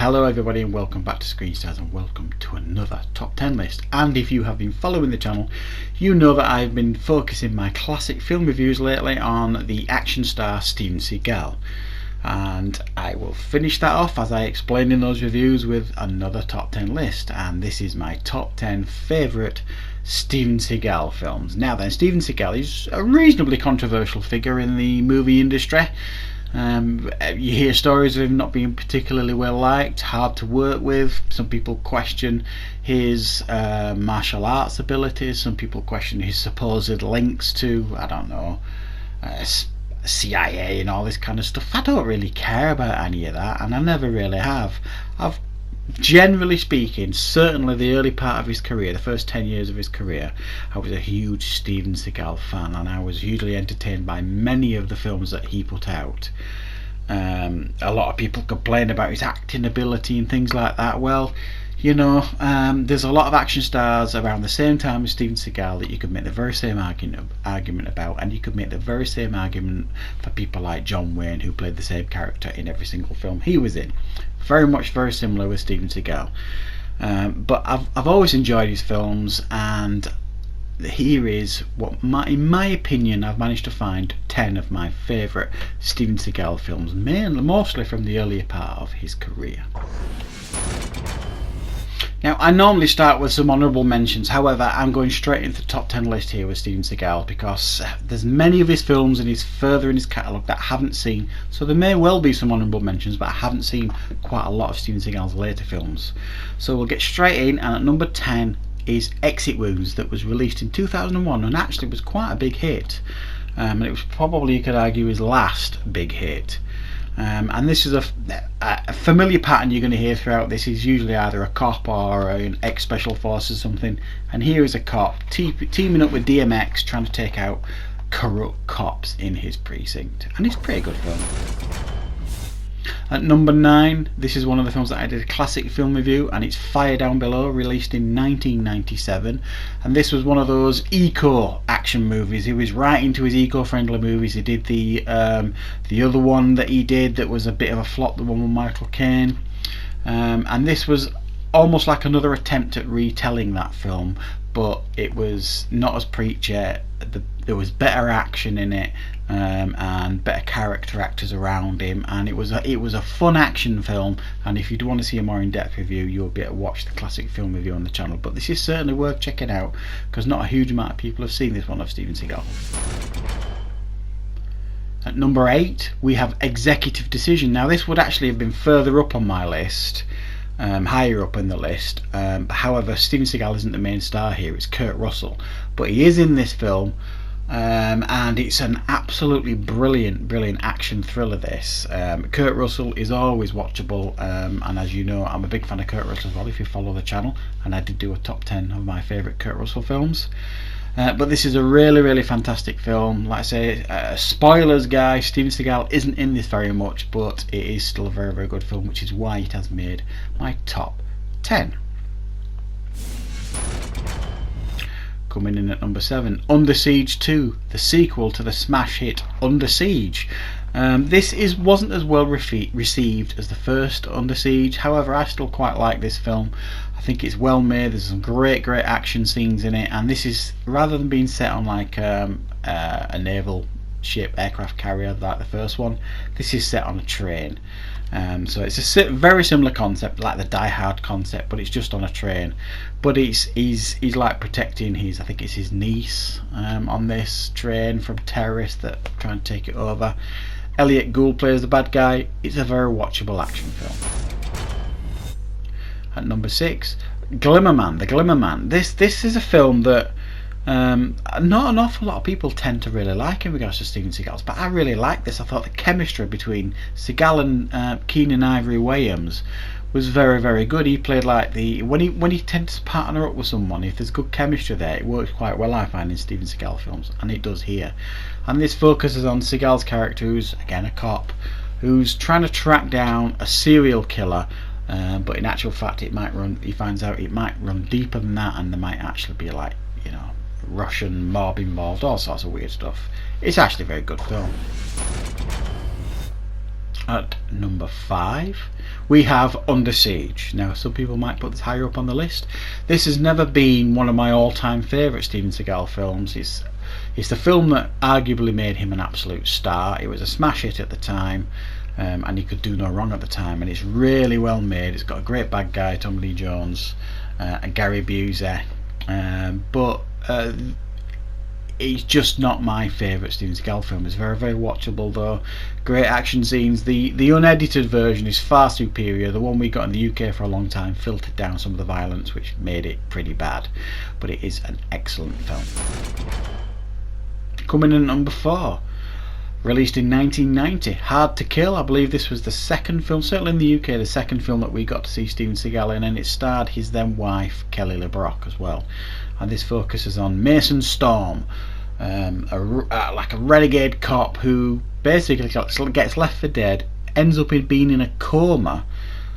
Hello everybody and welcome back to Screen Stars and welcome to another top 10 list. And if you have been following the channel, you know that I've been focusing my classic film reviews lately on the action star Steven Seagal. And I will finish that off, as I explained in those reviews, with another top 10 list. And this is my top 10 favourite Steven Seagal films. Now then, Steven Seagal is a reasonably controversial figure in the movie industry. You hear stories of him not being particularly well liked, hard to work with. Some people question his martial arts abilities. Some people question his supposed links to, I don't know, CIA and all this kind of stuff. I don't really care about any of that, and I never really have. Generally speaking, certainly the early part of his career, the first 10 years of his career, I was a huge Steven Seagal fan, and I was hugely entertained by many of the films that he put out. A lot of people complain about his acting ability and things like that. Well, you know, there's a lot of action stars around the same time as Steven Seagal that you could make the very same argument about, and you could make the very same argument for people like John Wayne, who played the same character in every single film he was in. Very similar with Steven Seagal. But I've always enjoyed his films, and here is what, in my opinion, I've managed to find 10 of my favourite Steven Seagal films, mostly from the earlier part of his career. Now, I normally start with some honourable mentions. However, I'm going straight into the top 10 list here with Steven Seagal because there's many of his films and he's further in his catalogue that I haven't seen. So there may well be some honourable mentions, but I haven't seen quite a lot of Steven Seagal's later films. So we'll get straight in, and at number 10 is Exit Wounds, that was released in 2001 and actually was quite a big hit. And it was probably, you could argue, his last big hit. And this is a familiar pattern you're going to hear throughout. This is usually either a cop or an ex-special forces or something, and here is a cop teaming up with DMX trying to take out corrupt cops in his precinct, and it's a pretty good film. At number 9, this is one of the films that I did a classic film review, and it's Fire Down Below, released in 1997, and this was one of those eco action movies. He was right into his eco-friendly movies. He did the other one that he did that was a bit of a flop, the one with Michael Caine, and this was almost like another attempt at retelling that film, but it was not as preachy. There was better action in it, and better character actors around him, and it was a fun action film. And if you do want to see a more in-depth review, you'll be able to watch the classic film review on the channel. But this is certainly worth checking out because not a huge amount of people have seen this one of Steven Seagal. At number 8, we have Executive Decision. Now, this would actually have been further up on my list, higher up in the list. However, Steven Seagal isn't the main star here, it's Kurt Russell, but he is in this film, and it's an absolutely brilliant action thriller. This Kurt Russell is always watchable, and as you know, I'm a big fan of Kurt Russell as well if you follow the channel, and I did do a top 10 of my favourite Kurt Russell films. But this is a really fantastic film. Like I say, spoilers guys, Steven Seagal isn't in this very much, but it is still a very good film, which is why it has made my top 10. Coming in at number 7, Under Siege 2, the sequel to the smash hit Under Siege. This wasn't as well received as the first Under Siege. However, I still quite like this film. I think it's well made. There's some great action scenes in it, and this is, rather than being set on like a naval ship, aircraft carrier like the first one, this is set on a train. So it's a very similar concept, like the Die Hard concept, but it's just on a train. But he's like protecting his, I think it's his niece, on this train from terrorists that try and take it over. Elliot Gould plays the bad guy. It's a very watchable action film. At number 6, Glimmer Man, the Glimmer Man. This is a film that not an awful lot of people tend to really like in regards to Steven Seagal's, but I really like this. I thought the chemistry between Seagal and Keenan Ivory Wayans was very good. He played like when he tends to partner up with someone, if there's good chemistry there, it works quite well, I find, in Steven Seagal films, and it does here. And this focuses on Seagal's character, who's again a cop, who's trying to track down a serial killer. But in actual fact, he finds out it might run deeper than that, and there might actually be, like, you know, Russian mob involved, all sorts of weird stuff. It's actually a very good film. At number 5 we have Under Siege. Now some people might put this higher up on the list. This has never been one of my all-time favourite Steven Seagal films. It's the film that arguably made him an absolute star. It was a smash hit at the time, and he could do no wrong at the time, and it's really well made. It's got a great bad guy, Tommy Lee Jones, and Gary Busey, but it's just not my favourite Steven Seagal film. It's very, very watchable though. Great action scenes. The unedited version is far superior. The one we got in the UK for a long time filtered down some of the violence, which made it pretty bad, but it is an excellent film. Coming in at number 4, released in 1990, Hard to Kill. I believe this was the second film, certainly in the UK, the second film that we got to see Steven Seagal in, and it starred his then wife Kelly LeBrock as well. And this focuses on Mason Storm, like a renegade cop who basically gets left for dead, ends up being in a coma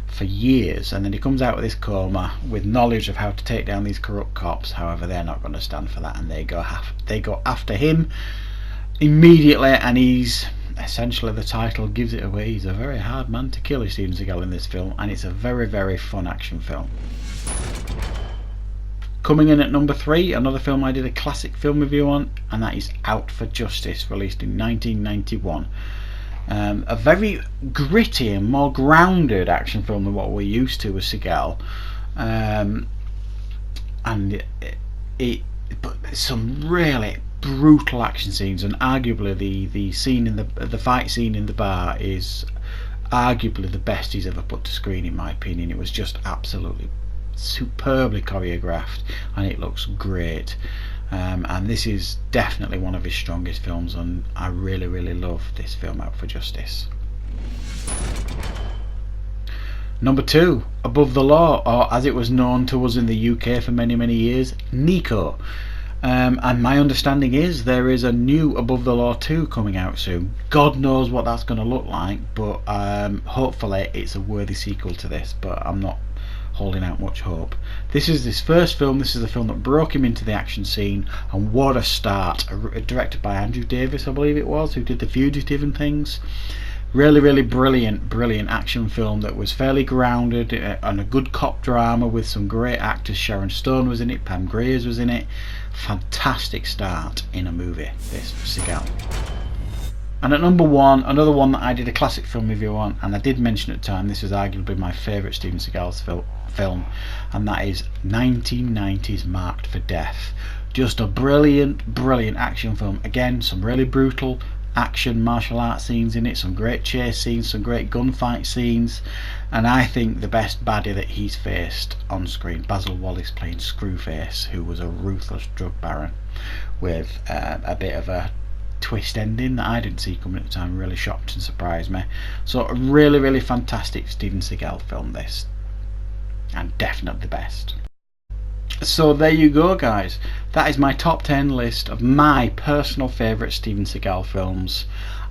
for years, and then he comes out of this coma with knowledge of how to take down these corrupt cops. However, they're not going to stand for that, and they go after him immediately, and he's essentially, the title gives it away, he's a very hard man to kill, Steven Seagal, in this film, and it's a very, very fun action film. Coming in at number 3, another film I did a classic film review on, and that is Out for Justice, released in 1991. A very gritty and more grounded action film than what we're used to with Seagal, and but some really brutal action scenes, and arguably the scene in the fight scene in the bar is arguably the best he's ever put to screen, in my opinion. It was just absolutely superbly choreographed, and it looks great. And this is definitely one of his strongest films, and I really, really love this film, Out for Justice. Number 2, Above the Law, or as it was known to us in the UK for many, many years, Nico. And my understanding is there is a new Above the Law 2 coming out soon. God knows what that's going to look like, but hopefully it's a worthy sequel to this, but I'm not holding out much hope. This is his first film. This is the film that broke him into the action scene, and what a start. Directed by Andrew Davis, I believe it was, who did The Fugitive and things. Really, really brilliant action film that was fairly grounded, and a good cop drama with some great actors. Sharon Stone was in it, Pam Grier was in it. Fantastic start in a movie, this Seagal. And at number 1, another one that I did a classic film review on, and I did mention at the time, this is arguably my favourite Steven Seagal's film, and that is 1990's Marked for Death. Just a brilliant action film. Again, some really brutal action martial arts scenes in it, some great chase scenes, some great gunfight scenes, and I think the best baddie that he's faced on screen, Basil Wallace playing Screwface, who was a ruthless drug baron with a bit of a twist ending that I didn't see coming at the time. Really shocked and surprised me. So a really fantastic Steven Seagal film, this, and definitely the best. So there you go, guys. That is my top 10 list of my personal favourite Steven Seagal films.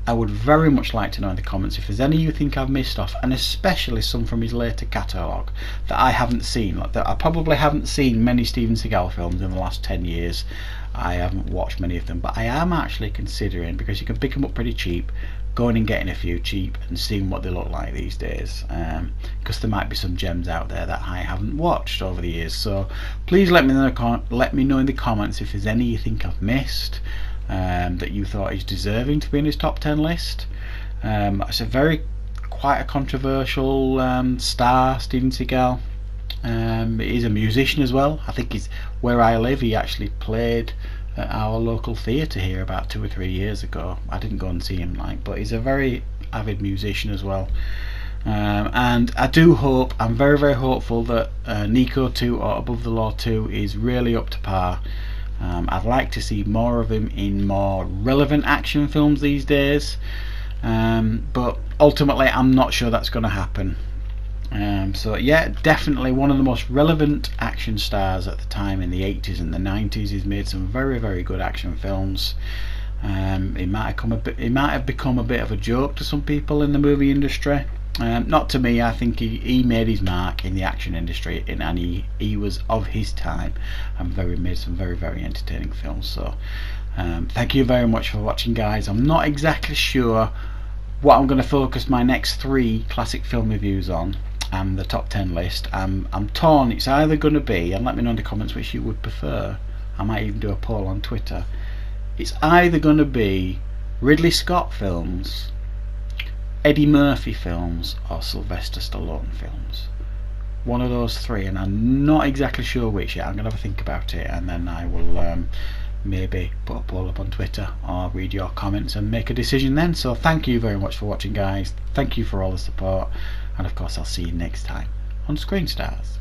I would very much like to know in the comments if there's any you think I've missed off, and especially some from his later catalogue that I haven't seen. Like that, I probably haven't seen many Steven Seagal films in the last 10 years. I haven't watched many of them, but I am actually considering, because you can pick them up pretty cheap, going and getting a few cheap and seeing what they look like these days, because there might be some gems out there that I haven't watched over the years. So please let me know in the comments if there's any you think I've missed, that you thought is deserving to be in his top 10 list. It's quite a controversial star, Steven Seagal. He's a musician as well. I think where I live, he actually played at our local theatre here about 2 or 3 years ago. I didn't go and see him, but he's a very avid musician as well. And I do hope, I'm very hopeful that Nico 2 or Above the Law 2 is really up to par. I'd like to see more of him in more relevant action films these days, but ultimately I'm not sure that's going to happen. So yeah, definitely one of the most relevant action stars at the time in the 80s and the 90s. He's made some very good action films. He might have become a bit of a joke to some people in the movie industry. Not to me. I think he made his mark in the action industry, and he was of his time, and made some very entertaining films. So thank you very much for watching, guys. I'm not exactly sure what I'm going to focus my next 3 classic film reviews on, and the top 10 list. I'm torn. It's either going to be, and let me know in the comments which you would prefer, I might even do a poll on Twitter, it's either going to be Ridley Scott films, Eddie Murphy films, or Sylvester Stallone films. One of those 3, and I'm not exactly sure which yet. I'm going to have a think about it, and then I will maybe put a poll up on Twitter or read your comments and make a decision then. So thank you very much for watching, guys. Thank you for all the support, and of course I'll see you next time on Screen Stars.